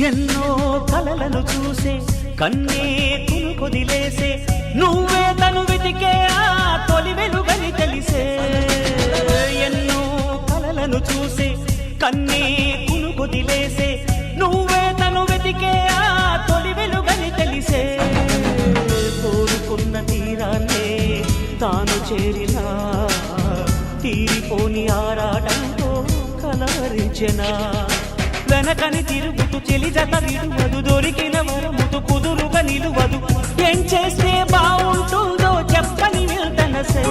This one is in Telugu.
ఎన్నో కలలను చూసే కన్నే కొదిలేసే నువ్వే తను వెతికే ఆ తొలి వెలుగని తెలిసే ఎన్నో కలలను చూసే కన్నే కొదిలేసే నువ్వే తను వెతికే ఆ తొలి వెలుగని తెలిసే కోరుకున్న తీరాన్నే తాను చేరినా తీరిపోని ఆరాటంతో కలవరించెనా వెనకని తిరుగుతూ చెలి జత విడువదు దొరికిన వరముతు కుదురుగా నిలువదు ఏం చేస్తే బాగుంటుందో చెప్పని వెళ్తనసే